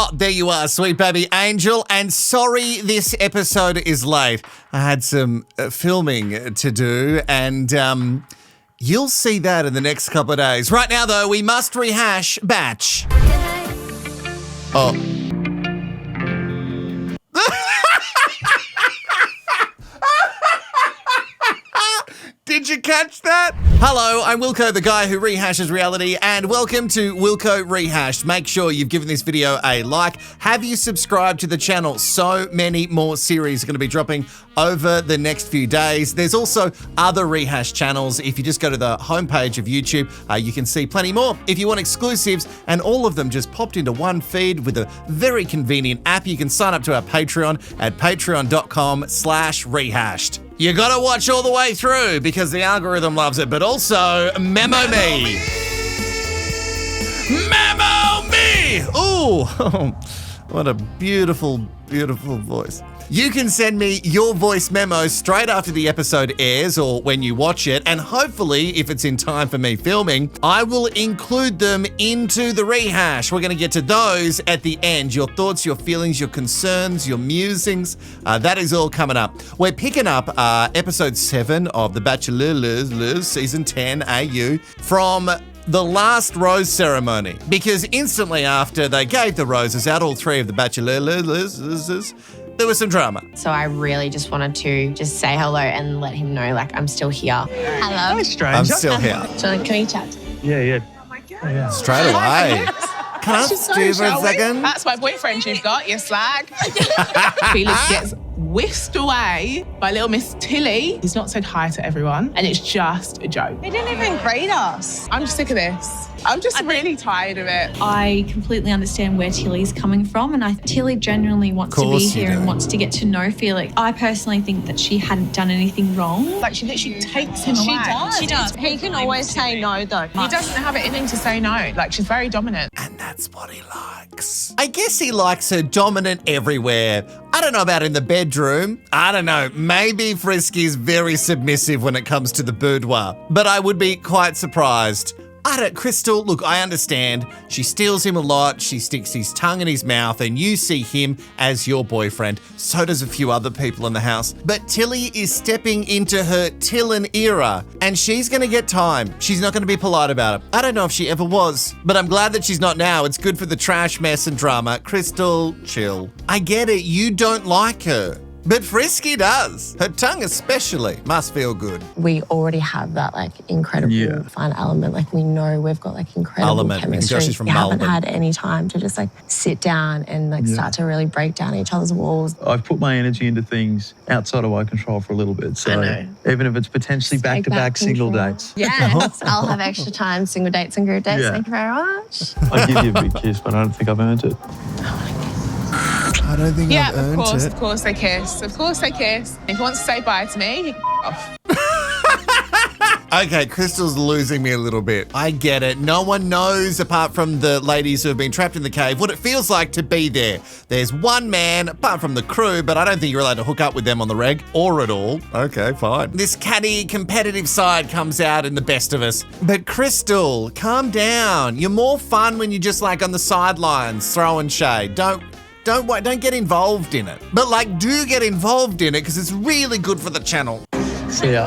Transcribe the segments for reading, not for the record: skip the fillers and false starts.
Oh, there you are, sweet baby angel. And sorry this episode is late. I had some filming to do and you'll see that in the next couple of days. Right now, though, we must rehash Batch. Oh. Did you catch that? Hello, I'm Wilko, the guy who rehashes reality, and welcome to Wilko Rehashed. Make sure you've given this video a like. Have you subscribed to the channel? So many more series are going to be dropping over the next few days. There's also other rehash channels. If you just go to the homepage of YouTube, you can see plenty more. If you want exclusives, and all of them just popped into one feed with a very convenient app, you can sign up to our Patreon at patreon.com/rehashed. You gotta watch all the way through because the algorithm loves it, but also memo me. Memo me! Ooh, what a beautiful, beautiful voice. You can send me your voice memos straight after the episode airs or when you watch it, and hopefully, if it's in time for me filming, I will include them into the rehash. We're gonna get to those at the end. Your thoughts, your feelings, your concerns, your musings, that is all coming up. We're picking up episode 7 of the Bachelor Au season 10 AU from the last rose ceremony, because instantly after they gave the roses out, all 3 of the Bachelor there was some drama. So I really just wanted to just say hello and let him know, like, I'm still here. Hello. Hi, stranger. I'm still here. So can we chat? Yeah. Oh my God. Yeah. Straight away. Can I stew for a second? That's my boyfriend you've got, you slag. Felix gets whisked away by little Miss Tilly. He's not said hi to everyone, and it's just a joke. They didn't even greet us. I'm just sick of this. I'm just really tired of it. I completely understand where Tilly's coming from, and Tilly genuinely wants to be here and wants to get to know Felix. I personally think that she hadn't done anything wrong. Like, she literally takes him away. She does. He can always say no, though. He doesn't have it in him to say no. Like, she's very dominant. And that's what he likes. I guess he likes her dominant everywhere. I don't know about in the bedroom. I don't know. Maybe Frisky's very submissive when it comes to the boudoir, but I would be quite surprised. Crystal, look, I understand. She steals him a lot. She sticks his tongue in his mouth, and you see him as your boyfriend. So does a few other people in the house. But Tilly is stepping into her Tilain era, and she's going to get time. She's not going to be polite about it. I don't know if she ever was, but I'm glad that she's not now. It's good for the trash, mess, and drama. Crystal, chill. I get it. You don't like her. But Frisky does. Her tongue especially must feel good. We already have that, like, incredible fun element. Like, we know we've got, like, incredible chemistry. She's from we Melbourne. haven't had any time to just, like, sit down and, like, start to really break down each other's walls. I've put my energy into things outside of my control for a little bit. So even if it's potentially back-to-back single dates. Yes, I'll have extra time, single dates and group dates. Yeah. Thank you very much. I'd give you a big kiss, but I don't think I've earned it. I don't think I've earned it. Of course they kiss. Of course they kiss. If he wants to say bye to me, he can off. Okay, Crystal's losing me a little bit. I get it. No one knows, apart from the ladies who have been trapped in the cave, what it feels like to be there. There's one man, apart from the crew, but I don't think you're allowed to hook up with them on the reg, or at all. Okay, fine. This catty, competitive side comes out in the best of us. But Crystal, calm down. You're more fun when you're just, like, on the sidelines, throwing shade. Don't get involved in it. But, like, do get involved in it because it's really good for the channel. See ya.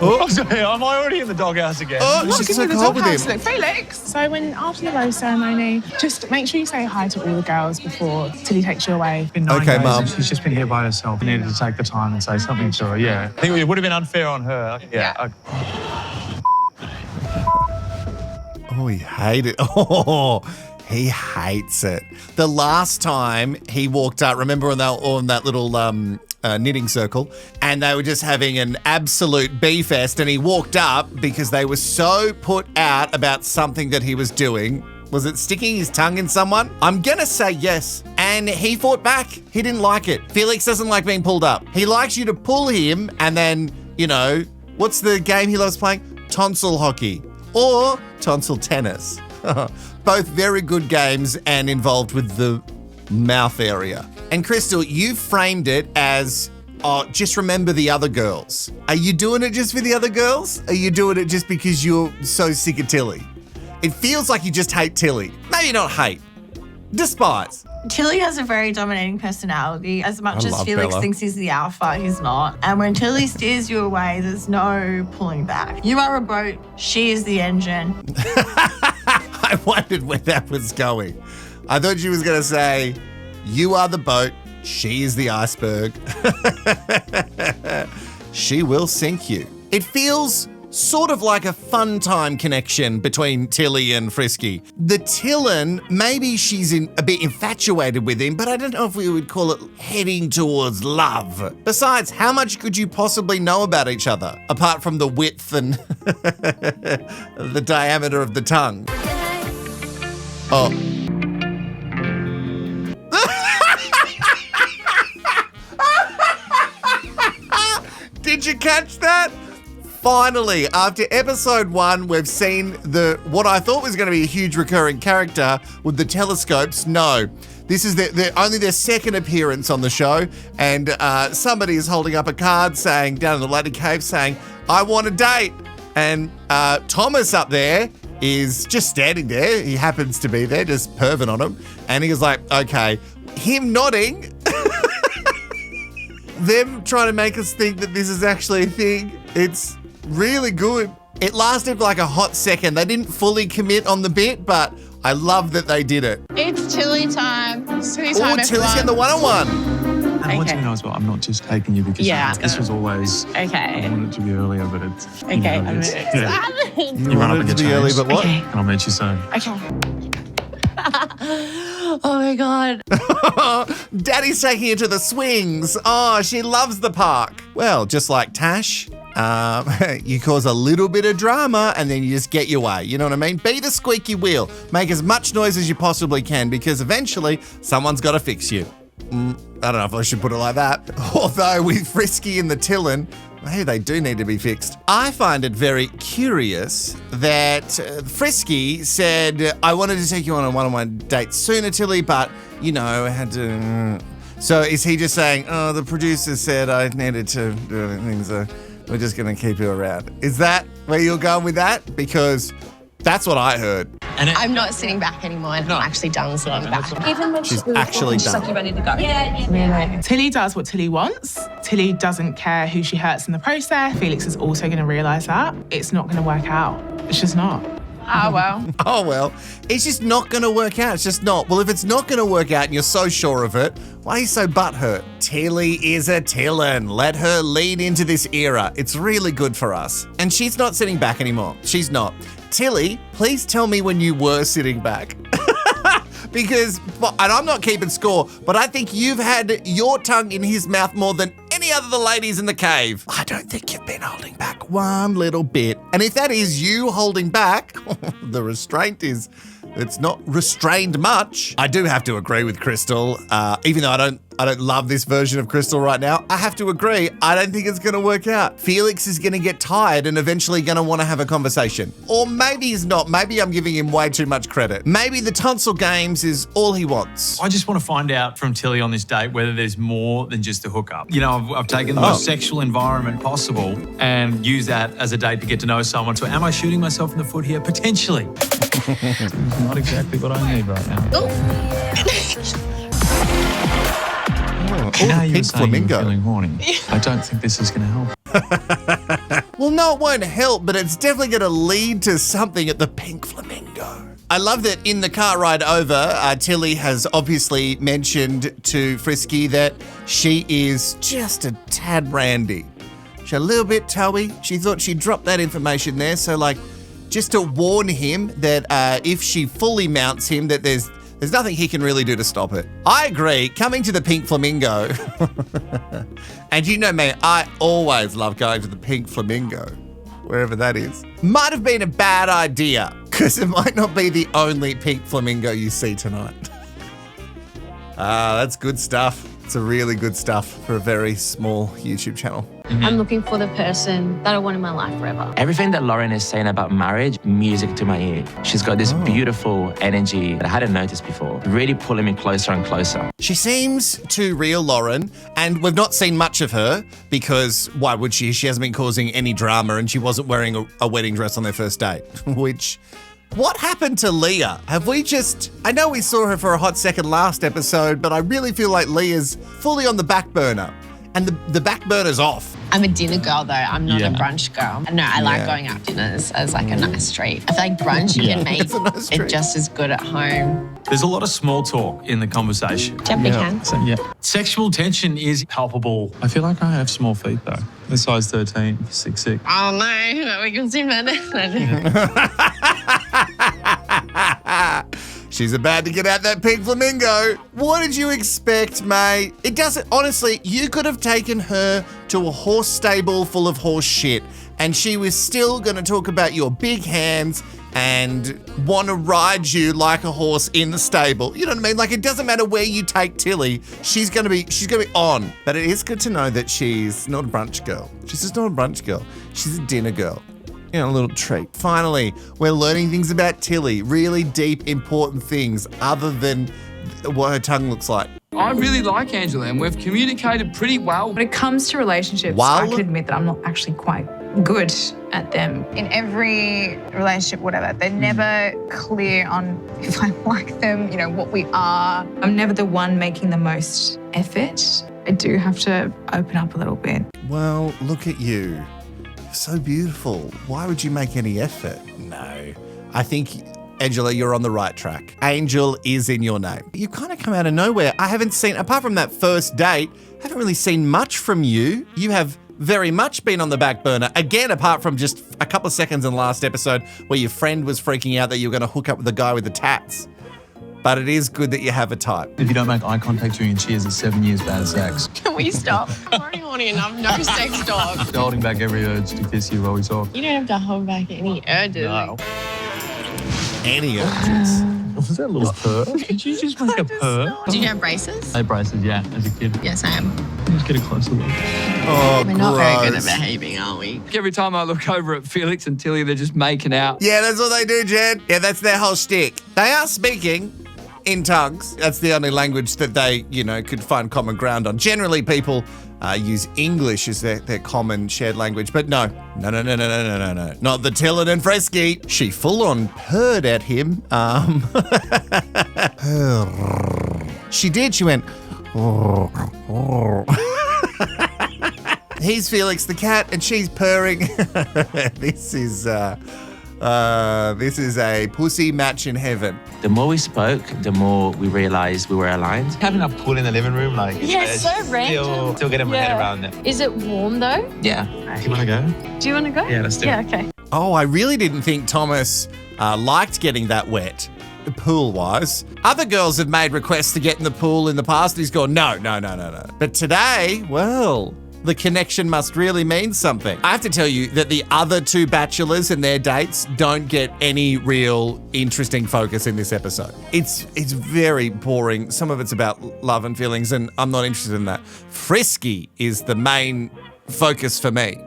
Oh, sorry, am I already in the doghouse again? Oh, she's so cold with him. Look, Felix. So after the rose ceremony, just make sure you say hi to all the girls before Tilly takes you away. Okay, Mum. She's just been here by herself. We needed to take the time and say something to her, I think it would have been unfair on her. Oh, he hated it. Oh, he hates it. The last time he walked out, remember when they were all in that little knitting circle, and they were just having an absolute bee-fest, and he walked up because they were so put out about something that he was doing. Was it sticking his tongue in someone? I'm gonna say yes. And he fought back. He didn't like it. Felix doesn't like being pulled up. He likes you to pull him and then, you know, what's the game he loves playing? Tonsil hockey or tonsil tennis. Both very good games and involved with the mouth area. And Crystal, you framed it as, oh, just remember the other girls. Are you doing it just for the other girls? Are you doing it just because you're so sick of Tilly? It feels like you just hate Tilly. Maybe not hate. despise. Tilly has a very dominating personality. As much I as love Felix Bella. thinks he's the alpha, he's not. And when Tilly steers you away, there's no pulling back. You are a boat, she is the engine. I wondered where that was going. I thought she was going to say, you are the boat, she is the iceberg. She will sink you. It feels sort of like a fun time connection between Tilly and Frisky. The Tilain, maybe she's a bit infatuated with him, but I don't know if we would call it heading towards love. Besides, how much could you possibly know about each other, apart from the width and the diameter of the tongue? Oh. Did you catch that? Finally, after episode 1, we've seen what I thought was going to be a huge recurring character with the telescopes. No, this is only their second appearance on the show, and somebody is holding up a card saying, down in the Lady Cave, saying, I want a date. And Thomas up there is just standing there. He happens to be there, just perving on him. And he was like, okay. Him nodding, them trying to make us think that this is actually a thing. It's really good. It lasted for like a hot second. They didn't fully commit on the bit, but I love that they did it. It's Tilly time. It's Tilly Oh, time, Tilly's getting everyone. the one-on-one. And I want you to know as well, I'm not just taking you because this was always, I Okay. wanted it to be earlier, but it's, Okay. you run up and to get be early, changed, but what? and I'll meet you soon. Okay. Oh my God. Daddy's taking her to the swings. Oh, she loves the park. Well, just like Tash, you cause a little bit of drama and then you just get your way. You know what I mean? Be the squeaky wheel. Make as much noise as you possibly can because eventually someone's got to fix you. I don't know if I should put it like that. Although with Frisky and the Tilain, maybe they do need to be fixed. I find it very curious that Frisky said, I wanted to take you on a one-on-one date sooner, Tilly, but, you know, I had to... So is he just saying, oh, the producer said I needed to do things, so we're just going to keep you around. Is that where you're going with that? Because that's what I heard. I'm not sitting back anymore. I'm actually done sitting back. Even when She's actually done. like, you ready to go? Yeah. Tilly does what Tilly wants. Tilly doesn't care who she hurts in the process. Felix is also going to realise that. It's not going to work out. It's just not. Oh, well. Oh, well, it's just not going to work out. It's just not. Well, if it's not going to work out and you're so sure of it, why are you so butthurt? Tilly is a Tilain. Let her lead into this era. It's really good for us. And she's not sitting back anymore. She's not. Tilly, please tell me when you were sitting back. Because, and I'm not keeping score, but I think you've had your tongue in his mouth more than any other of the ladies in the cave. I don't think you've been holding back one little bit. And if that is you holding back, the restraint is, it's not restrained much. I do have to agree with Crystal. Even though I don't love this version of Crystal right now, I have to agree, I don't think it's going to work out. Felix is going to get tired and eventually going to want to have a conversation. Or maybe he's not. Maybe I'm giving him way too much credit. Maybe the tonsil games is all he wants. I just want to find out from Tilly on this date whether there's more than just a hookup. You know, I've taken the most sexual environment possible and used that as a date to get to know someone. So am I shooting myself in the foot here? Potentially. Not exactly what I need right now. Now you're pink saying flamingo. you're feeling horny. I don't think this is going to help. Well, no, it won't help, but it's definitely going to lead to something at the Pink Flamingo. I love that in the car ride over, Tilly has obviously mentioned to Frisky that she is just a tad randy. She's a little bit toey. She thought she'd drop that information there. So, like, just to warn him that if she fully mounts him, that there's nothing he can really do to stop it. I agree. Coming to the Pink Flamingo, and you know me, I always love going to the Pink Flamingo, wherever that is. Might have been a bad idea, because it might not be the only Pink Flamingo you see tonight. That's good stuff. It's a really good stuff for a very small YouTube channel. I'm looking for the person that I want in my life forever. Everything that Lauren is saying about marriage, music to my ear. She's got this beautiful energy that I hadn't noticed before, really pulling me closer and closer. She seems to real Lauren, and we've not seen much of her because why would she? She hasn't been causing any drama and she wasn't wearing a wedding dress on their first date, which What happened to Leah? Have we just... I know we saw her for a hot second last episode, but I really feel like Leah's fully on the back burner. And the back burner's off. I'm a dinner girl, though. I'm not a brunch girl. No, I like going out dinners as like a nice treat. I feel like brunch, you can make it just as good at home. There's a lot of small talk in the conversation. Jumping hands. So, yeah. Sexual tension is palpable. I feel like I have small feet, though. The size 13, 6'6". Oh, no. We can see better. She's about to get out that pink flamingo. What did you expect, mate? It doesn't... Honestly, you could have taken her to a horse stable full of horse shit and she was still going to talk about your big hands and want to ride you like a horse in the stable. You know what I mean? Like, it doesn't matter where you take Tilly, she's gonna be on. But it is good to know that she's not a brunch girl. She's just not a brunch girl. She's a dinner girl. You know, a little treat. Finally, we're learning things about Tilly. Really deep, important things other than what her tongue looks like. I really like Angela and we've communicated pretty well. When it comes to relationships, I can admit that I'm not actually quite good at them. In every relationship, whatever, they're never clear on if I like them, you know, what we are. I'm never the one making the most effort. I do have to open up a little bit. Well, look at you. You're so beautiful. Why would you make any effort? No. I think, Angela, you're on the right track. Angel is in your name. You kind of come out of nowhere. I haven't seen, apart from that first date, I haven't really seen much from you. You have very much been on the back burner. Again, apart from just a couple of seconds in the last episode where your friend was freaking out that you were going to hook up with the guy with the tats. But it is good that you have a type. If you don't make eye contact during cheers, it's 7 years bad sex. Can we stop? I'm already horny enough. No sex talk. Holding back every urge to kiss you while we talk. You don't have to hold back any urges. No. Any urges. Was that a little purr? Did you just make a purr? Do you have braces? I had braces, yeah, as a kid. Yes, I am. Let's get a closer look. Oh, We're not very good at behaving, are we? Every time I look over at Felix and Tilly, they're just making out. Yeah, that's what they do, Jed. Yeah, that's their whole shtick. They are speaking in tongues. That's the only language that they, you know, could find common ground on. Generally, people use English as their common shared language, but no. Not the Tilain and Fresky. She full-on purred at him. She did. She went. He's Felix the cat, and she's purring. This is a pussy match in heaven. The more we spoke, the more we realized we were aligned. Having a pool in the living room, like... Yeah, it's so random. Still getting my head around it. Is it warm, though? Yeah. Do you want to go? Do you want to go? Yeah, let's do it. Yeah, okay. Oh, I really didn't think Thomas liked getting that wet, pool-wise. Other girls have made requests to get in the pool in the past, and he's gone, no. But today, well... the connection must really mean something. I have to tell you that the other two bachelors and their dates don't get any real interesting focus in this episode. It's very boring. Some of it's about love and feelings, and I'm not interested in that. Frisky is the main focus for me.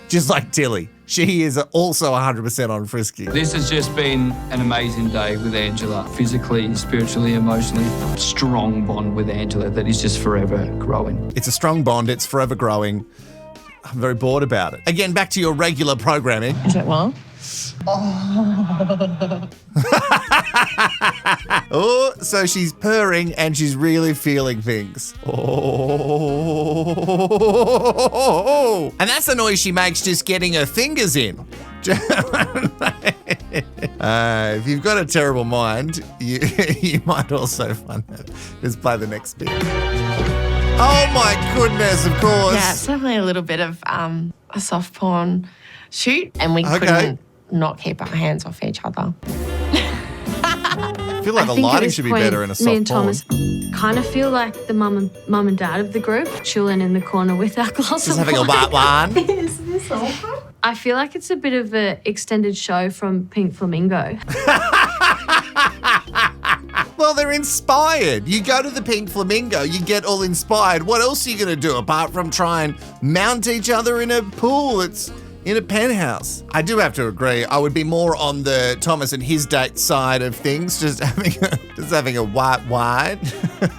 Just like Tilly. She is also 100% on Frisky. This has just been an amazing day with Angela. Physically, spiritually, emotionally, strong bond with Angela that is just forever growing. It's a strong bond. It's forever growing. I'm very bored about it. Again, back to your regular programming. Is it what? Oh, so she's purring and she's really feeling things. Oh. And that's the noise she makes just getting her fingers in. If you've got a terrible mind, you might also find that. Just play the next bit. Oh my goodness, of course. Yeah, it's definitely a little bit of a soft porn shoot, and we couldn't not keep our hands off each other. I feel like the lighting should be better in a soft porn. Me and Thomas kind of feel like the mum and dad of the group, chilling in the corner with our glass just of having wine. a white wine. Is this awkward? I feel like it's a bit of an extended show from Pink Flamingo. Well, they're inspired. You go to the Pink Flamingo, you get all inspired. What else are you going to do apart from try and mount each other in a pool? It's in a penthouse. I do have to agree. I would be more on the Thomas and his date side of things, just having a white wine,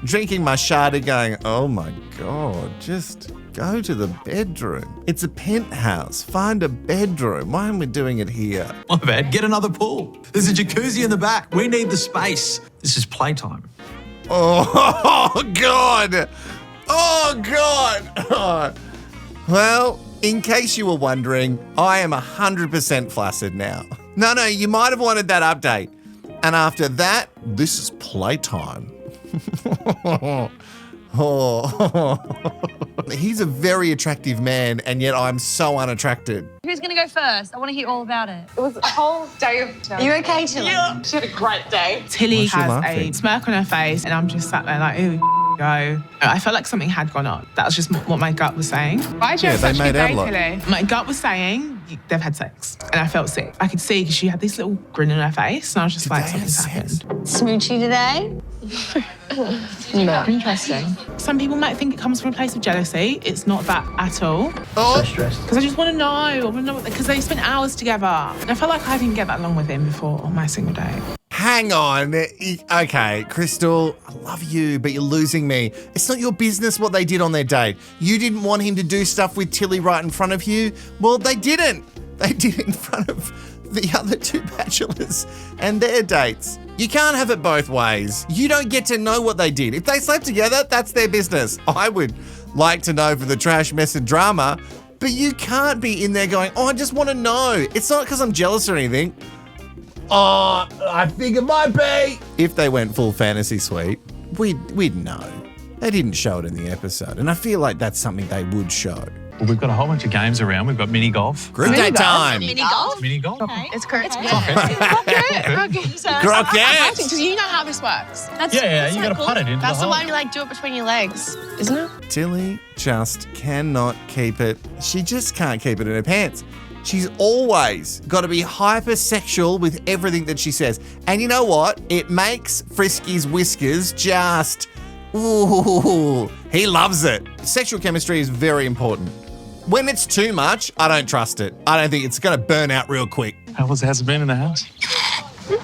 drinking my shada, going, oh my God, just Go to the bedroom. It's a penthouse. Find a bedroom. Why aren't we doing it here? My bad. Get another pool. There's a jacuzzi in the back. We need the space. This is playtime. Oh, God. Oh, God. Well, in case you were wondering, I am 100% flaccid now. No, you might have wanted that update. And after that, this is playtime. He's a very attractive man, and yet I'm so unattracted. Who's going to go first? I want to hear all about it. It was a whole day of... Are you okay, Tilly? Yeah. She had a great day. Tilly has a smirk on her face, and I'm just sat there like, here we go. I felt like something had gone on. That was just what my gut was saying. Why did you have such a good day, Tilly? My gut was saying they've had sex, and I felt sick. I could see because she had this little grin on her face, and I was just like, something's happened. Smoochy today? No. Interesting. Some people might think it comes from a place of jealousy. It's not that at all. So stressed. Because I just want to know. I want to know because they spent hours together. And I felt like I didn't get that along with him before on my single day. Hang on. Okay, Crystal, I love you, but you're losing me. It's not your business what they did on their date. You didn't want him to do stuff with Tilly right in front of you. Well, they didn't. They did it in front of the other two bachelors and their dates. You can't have it both ways. You don't get to know what they did. If they slept together, that's their business. I would like to know for the trash, mess and drama, but you can't be in there going, I just want to know. It's not because I'm jealous or anything. I think it might be. If they went full fantasy suite, we'd know. They didn't show it in the episode, and I feel like that's something they would show. Well, we've got a whole bunch of games around. We've got mini golf. Group date time. Mini golf? Mini golf? Okay. It's correct. Croquette. Do you know how this works? Yeah, you got to putt it into the That's the hole. one you like do it between your legs, isn't it? Tilly just cannot keep it. She just can't keep it in her pants. She's always got to be hypersexual with everything that she says. And you know what? It makes Frisky's whiskers just, ooh, he loves it. Sexual chemistry is very important. When it's too much, I don't trust it. I don't think it's going to burn out real quick. How's it been in the house?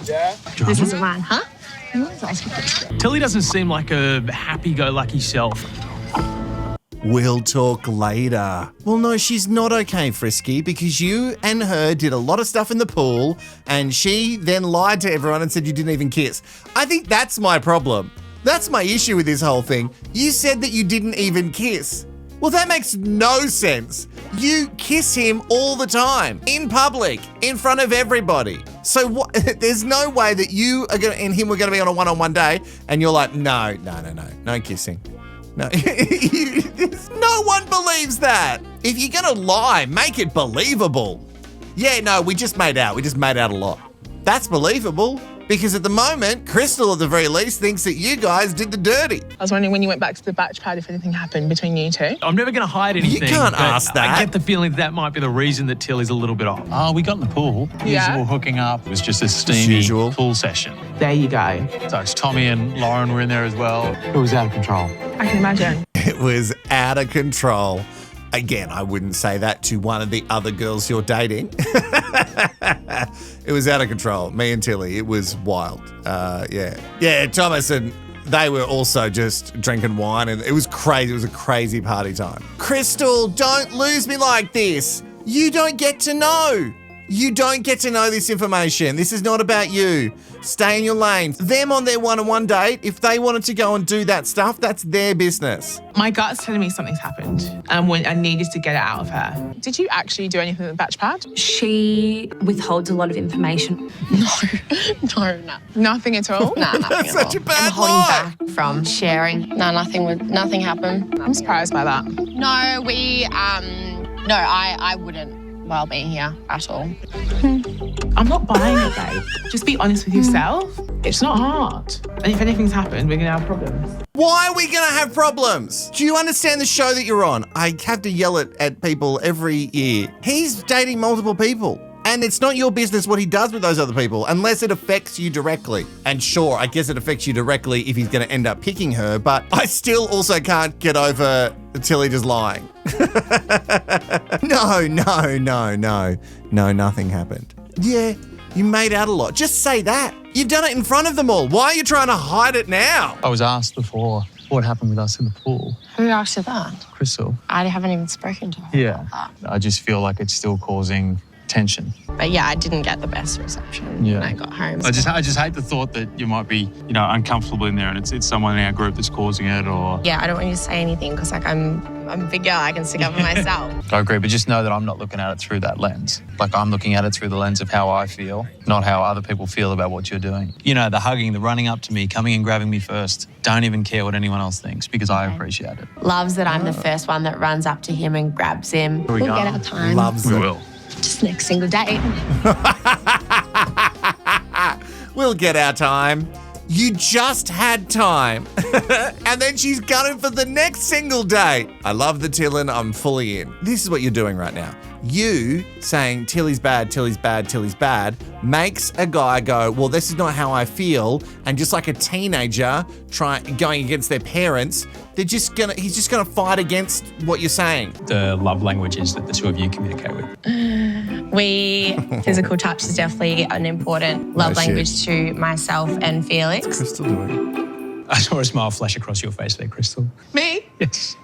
Yeah. This isn't mine, huh? Tilly doesn't seem like a happy-go-lucky self. We'll talk later. Well, no, she's not okay, Frisky, because you and her did a lot of stuff in the pool, and she then lied to everyone and said you didn't even kiss. I think that's my problem. That's my issue with this whole thing. You said that you didn't even kiss. Well, that makes no sense. You kiss him all the time, in public, in front of everybody. So what? There's no way that you are and him were going to be on a one-on-one day, and you're like, no kissing. No, no one believes that. If you're going to lie, make it believable. Yeah, no, we just made out. We just made out a lot. That's believable. Because at the moment, Crystal at the very least thinks that you guys did the dirty. I was wondering when you went back to the batch pad if anything happened between you two. I'm never going to hide anything. You can't ask that. I get the feeling that might be the reason that Tilly's a little bit off. Oh, we got in the pool. Yeah. Usual hooking up. It was just a steamy pool session. There you go. So it's Tommy and Lauren were in there as well. It was out of control. I can imagine. It was out of control. Again, I wouldn't say that to one of the other girls you're dating. It was out of control. Me and Tilly, it was wild. Yeah, Thomas and they were also just drinking wine and it was crazy. It was a crazy party time. Crystal, don't lose me like this. You don't get to know. You don't get to know this information. This is not about you. Stay in your lane. Them on their one-on-one date, if they wanted to go and do that stuff, that's their business. My gut's telling me something's happened and I needed to get it out of her. Did you actually do anything at the batch pad? She withholds a lot of information. No. Nothing at all? Nah, nothing That's at such all. a bad I'm holding lie. back from sharing. No, nothing happened. I'm surprised by that. No, I wouldn't while being here at all. I'm not buying it, babe. Just be honest with yourself. It's not hard. And if anything's happened, we're going to have problems. Why are we going to have problems? Do you understand the show that you're on? I have to yell it at people every year. He's dating multiple people. And it's not your business what he does with those other people unless it affects you directly. And sure, I guess it affects you directly if he's going to end up picking her, but I still also can't get over Tilly just lying. No, nothing happened. Yeah, you made out a lot. Just say that. You've done it in front of them all. Why are you trying to hide it now? I was asked before what happened with us in the pool. Who asked you that? Crystal. I haven't even spoken to her. Yeah. I just feel like it's still causing tension. But yeah, I didn't get the best reception when I got home. I just hate the thought that you might be, uncomfortable in there and it's someone in our group that's causing it or... Yeah, I don't want you to say anything because I'm a big girl. I can stick up for myself. I agree, but just know that I'm not looking at it through that lens. Like I'm looking at it through the lens of how I feel, not how other people feel about what you're doing. The hugging, the running up to me, coming and grabbing me first. Don't even care what anyone else thinks because I appreciate it. Loves that I'm the first one that runs up to him and grabs him. We'll get our time. Loves We it. will. Just next single date. We'll get our time. You just had time. And then she's gunning for the next single date. I love the Tilain. I'm fully in. This is what you're doing right now. You saying Tilly's bad, Tilly's bad, Tilly's bad makes a guy go, well, this is not how I feel. And just like a teenager going against their parents, he's just gonna fight against what you're saying. The love languages that the two of you communicate with. Physical touch is definitely an important love language to myself and Felix. What's Crystal doing? I saw a smile flash across your face there, Crystal. Me? Yes.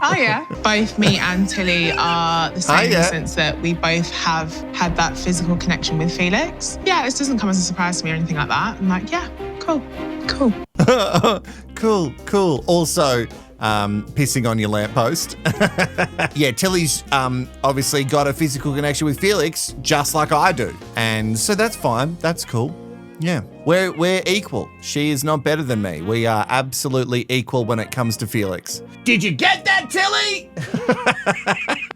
Oh, yeah. Both me and Tilly are the same in the sense that we both have had that physical connection with Felix. Yeah, this doesn't come as a surprise to me or anything like that. I'm like, yeah, cool. Cool. Also, pissing on your lamppost. Yeah, Tilly's obviously got a physical connection with Felix, just like I do. And so that's fine. That's cool. Yeah, we're equal. She is not better than me. We are absolutely equal when it comes to Felix. Did you get that, Tilly?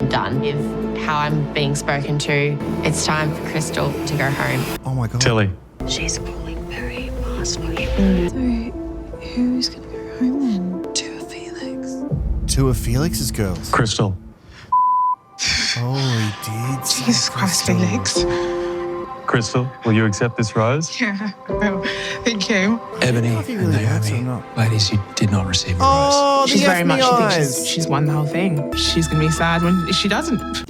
I'm done with how I'm being spoken to. It's time for Crystal to go home. Oh my God. Tilly. She's falling very fast for you. So who's going to go home then? Two of Felix. Two of Felix's girls. Crystal. Oh, he did. Jesus Christ, Felix. Crystal, will you accept this rose? Yeah, well, thank you. Ebony he and really hurts or Naomi, not. ladies, you did not receive a rose. Oh, She's the very much, I think eyes. she's won the whole thing. She's going to be sad when she doesn't.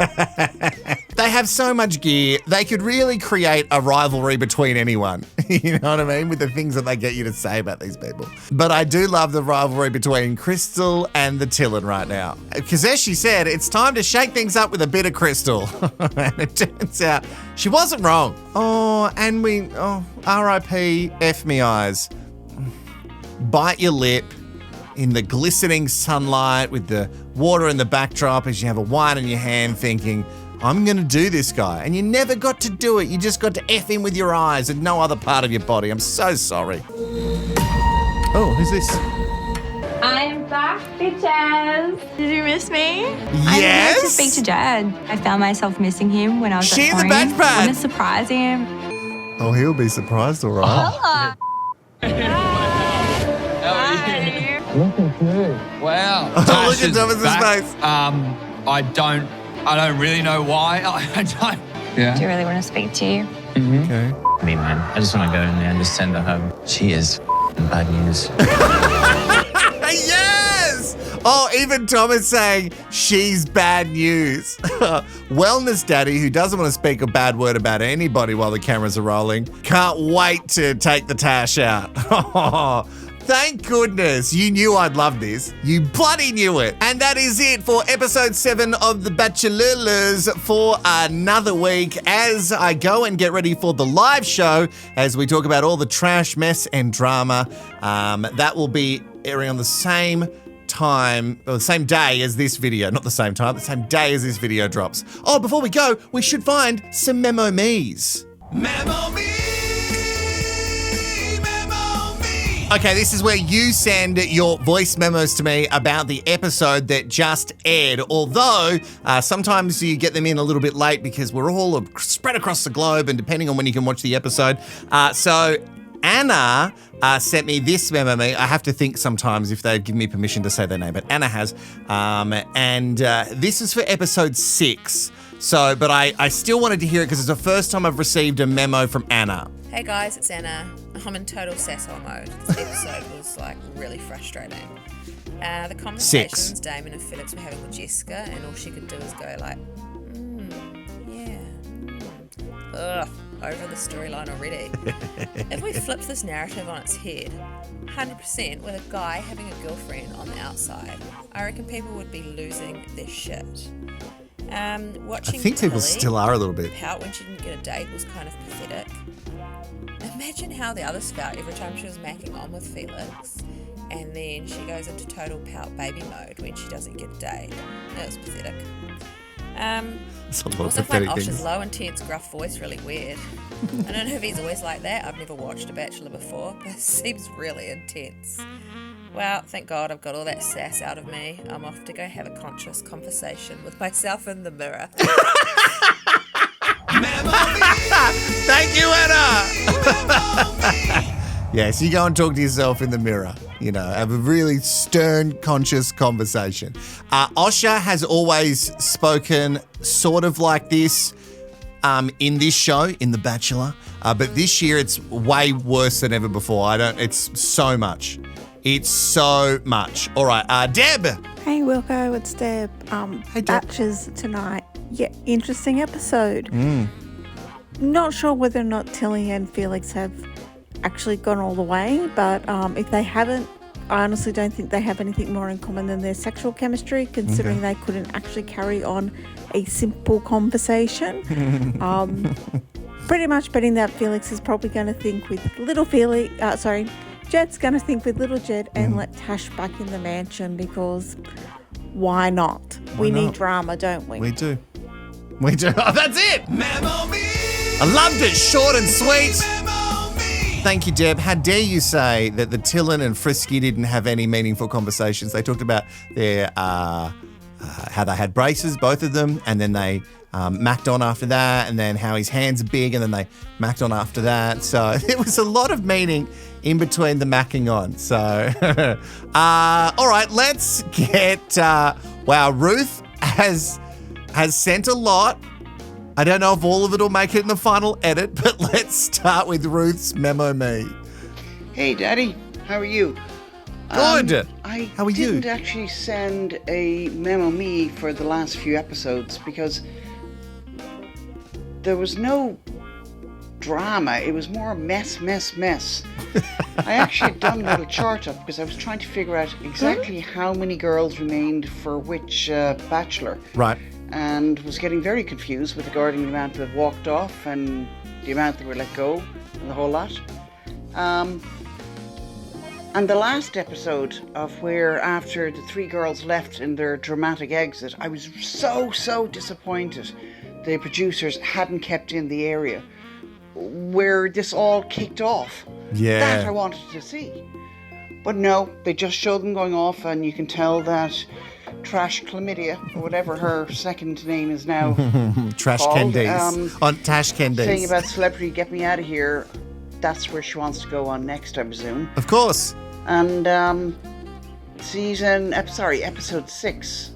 They have so much gear. They could really create a rivalry between anyone. You know what I mean? With the things that they get you to say about these people. But I do love the rivalry between Crystal and the Tilain right now. Because as she said, it's time to shake things up with a bit of Crystal. And it turns out she wasn't wrong. Oh, and R.I.P. F me eyes. Bite your lip in the glistening sunlight with the water in the backdrop as you have a wine in your hand thinking, I'm going to do this guy. And you never got to do it. You just got to F him with your eyes and no other part of your body. I'm so sorry. Oh, who's this? I'm back, bitches. Did you miss me? Yes. I'm here to speak to Jed. I found myself missing him when I was She's at home. a batch pad. I want to surprise him. Oh, he'll be surprised, all right. Hello. Looking good. Wow. Oh, look at Thomas's face. I don't really know why. I don't. Yeah. Do you really want to speak to you? Okay. Me, man. I just want to go in there and just send her home. She is bad news. Yes! Oh, even Thomas saying she's bad news. Wellness Daddy, who doesn't want to speak a bad word about anybody while the cameras are rolling, can't wait to take the tash out. Thank goodness you knew I'd love this. You bloody knew it. And that is it for episode 7 of The Bachelors for another week as I go and get ready for the live show as we talk about all the trash, mess and drama. That will be airing on the same time, or the same day as this video. Not the same time, the same day as this video drops. Oh, before we go, we should find some Memo Me's. Memo Me! Okay, this is where you send your voice memos to me about the episode that just aired. Although, sometimes you get them in a little bit late because we're all spread across the globe and depending on when you can watch the episode. So Anna sent me this memo. I have to think sometimes if they give me permission to say their name, but Anna has. And this is for episode 6. So, but I still wanted to hear it because it's the first time I've received a memo from Anna. Hey guys, it's Anna. I'm in total sasshole mode. This episode was really frustrating. The conversations Damon and Felix were having with Jessica, and all she could do was go ugh. over the storyline already. If we flipped this narrative on its head, 100% with a guy having a girlfriend on the outside, I reckon people would be losing their shit. Watching I think people Tilly still are a little bit. pout when she didn't get a date was kind of pathetic. Imagine how the others felt every time she was macking on with Felix, and then she goes into total pout baby mode when she doesn't get a date. That was pathetic. Also find Osh's low, intense, gruff voice really weird. I don't know if he's always like that. I've never watched a Bachelor before, but it seems really intense. Well, thank God I've got all that sass out of me. I'm off to go have a conscious conversation with myself in the mirror. Thank you, Anna. Yes, you go and talk to yourself in the mirror. You know, have a really stern, conscious conversation. Osher has always spoken sort of like this in this show, in The Bachelor. But this year it's way worse than ever before. It's so much. It's so much. All right, Deb. Hey, Wilko, it's Deb. Hey, Deb. Batches tonight. Yeah, interesting episode. Not sure whether or not Tilly and Felix have actually gone all the way, but if they haven't, I honestly don't think they have anything more in common than their sexual chemistry, considering they couldn't actually carry on a simple conversation. Pretty much betting that Felix is probably going to think with little Jed's going to think with little Jed and let Tash back in the mansion, because why not? We need drama, don't we? We do. We do. Oh, that's it. Memo me. I loved it. Short and sweet. Thank you, Deb. How dare you say that the Tilain and Frisky didn't have any meaningful conversations? They talked about their how they had braces, both of them, and then they macked on after that, and then how his hands are big, and then they macked on after that. So it was a lot of meaning in between the macking on. So, all right, let's get, wow, Ruth has sent a lot. I don't know if all of it will make it in the final edit, but let's start with Ruth's Memo Me. Hey, Daddy. How are you? Good. How are you? I didn't actually send a Memo Me for the last few episodes because there was no drama. It was more mess. I actually had done a little chart up because I was trying to figure out exactly how many girls remained for which bachelor. Right. And was getting very confused with regarding the amount that walked off and the amount that were let go and the whole lot. And the last episode of where after the three girls left in their dramatic exit, I was so disappointed the producers hadn't kept in the area where this all kicked off. Yeah. That I wanted to see. But no, they just showed them going off, and you can tell that Trash Chlamydia, or whatever her second name is now. Trash called, Candies. On Tash Candies. Saying about celebrity, get me out of here. That's where she wants to go on next, I presume. Of course. And episode 6.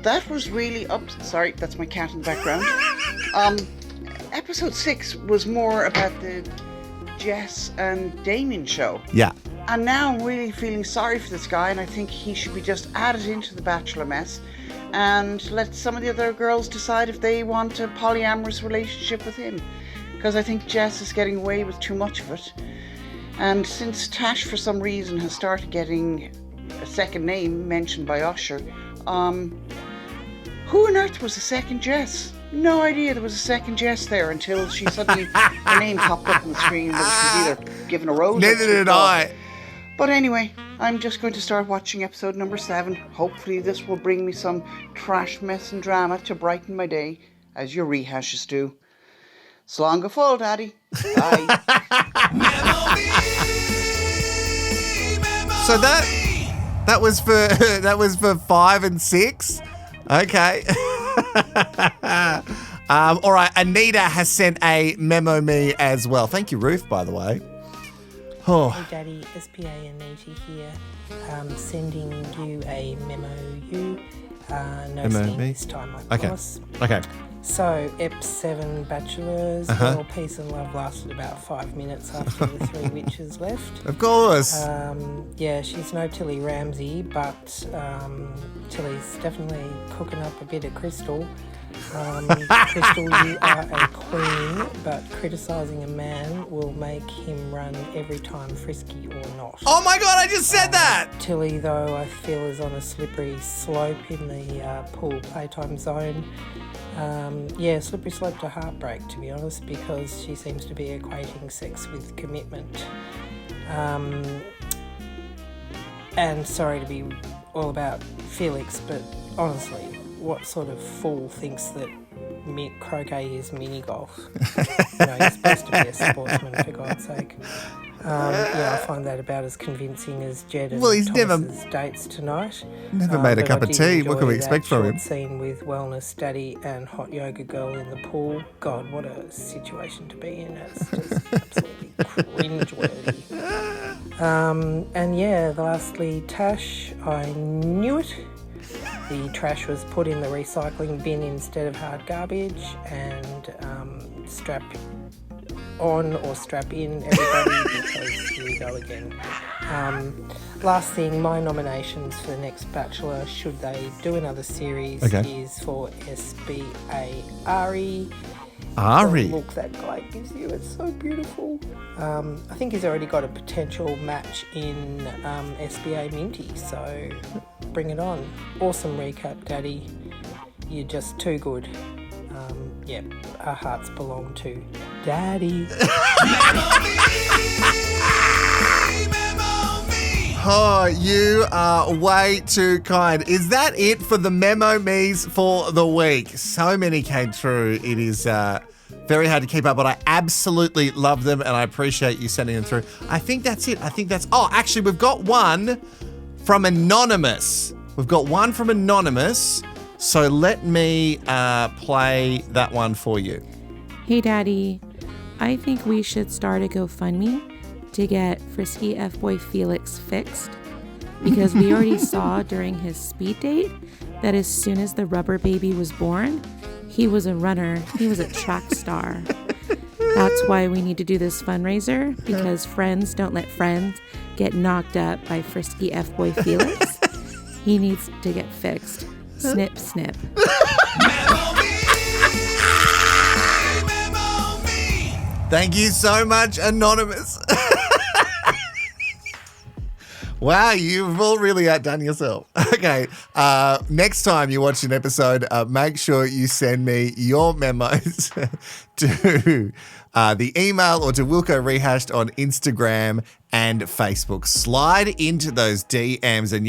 That was really sorry, that's my cat in the background. Episode 6 was more about the Jess and Damien show. Yeah. And now I'm really feeling sorry for this guy, and I think he should be just added into the Bachelor mess and let some of the other girls decide if they want a polyamorous relationship with him. Because I think Jess is getting away with too much of it. And since Tash, for some reason, has started getting a second name mentioned by Usher, who on earth was the second Jess? No idea there was a second Jess there until she suddenly, her name popped up on the screen that she was either given a rose. Neither did I. But anyway, I'm just going to start watching episode number 7. Hopefully this will bring me some trash, mess and drama to brighten my day, as your rehashes do. Slán fall, Daddy. Bye. So that was for 5 and 6. Okay. All right. Anita has sent a Memo Me as well. Thank you, Ruth, by the way. Oh. Hey, Daddy. SPA Anita here. Sending you a Memo You. No steam this time, I promise. Okay. So, Ep 7 Bachelors, Girl Peace and Love lasted about 5 minutes after the 3 witches left. Of course. Yeah, she's no Tilly Ramsey, but Tilly's definitely cooking up a bit of Crystal. Crystal, you are a queen, but criticising a man will make him run every time, frisky or not. Oh my God, I just said that! Tilly, though, I feel is on a slippery slope in the pool playtime zone. Slippery slope to heartbreak, to be honest, because she seems to be equating sex with commitment. And sorry to be all about Felix, but honestly, what sort of fool thinks that croquet is mini golf? You're supposed to be a sportsman, for God's sake. I find that about as convincing as Jed and Thomas's dates tonight. Never made a cup of tea. What can we expect from him? Scene with Wellness Daddy and Hot Yoga Girl in the pool. God, what a situation to be in. It's just absolutely cringeworthy. Lastly, Tash, I knew it. The trash was put in the recycling bin instead of hard garbage, and strap on or strap in, everybody, because here we go again. Last thing, my nominations for the next Bachelor, should they do another series, is for SBA Ari. Ari? The look that guy gives you, it's so beautiful. I think he's already got a potential match in SBA Minty, so bring it on. Awesome recap, Daddy. You're just too good. Our hearts belong to Daddy. Oh, you are way too kind. Is that it for the memo me's for the week? So many came through. It is very hard to keep up, but I absolutely love them and I appreciate you sending them through. I think that's it. Actually, we've got one from Anonymous. So let me play that one for you. Hey, Daddy. I think we should start a GoFundMe to get frisky F-boy Felix fixed, because we already saw during his speed date that as soon as the rubber baby was born, he was a runner. He was a track star. That's why we need to do this fundraiser, because friends don't let friends get knocked up by frisky F-boy Felix. He needs to get fixed. Snip, snip. Thank you so much, Anonymous. Wow, you've all really outdone yourself. Okay, next time you watch an episode, make sure you send me your memos to the email or to Wilko Rehashed on Instagram and Facebook. Slide into those DMs. And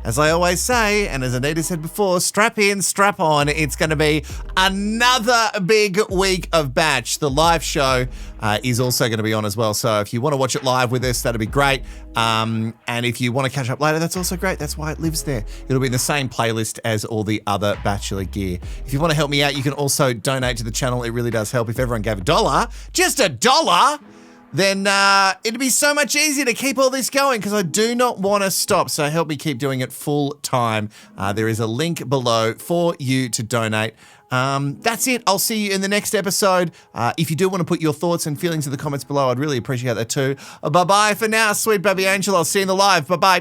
as I always say, and as Anita said before, strap in, strap on. It's going to be another big week of Batch. The live show is also going to be on as well. So if you want to watch it live with us, that'd be great. And if you want to catch up later, that's also great. That's why it lives there. It'll be in the same playlist as all the other Bachelor gear. If you want to help me out, you can also donate to the channel. It really does help. If everyone gave $1, just $1, then it'd be so much easier to keep all this going, because I do not want to stop. So help me keep doing it full time. There is a link below for you to donate. That's it. I'll see you in the next episode. If you do want to put your thoughts and feelings in the comments below, I'd really appreciate that too. Bye-bye for now, sweet baby angel. I'll see you in the live. Bye-bye.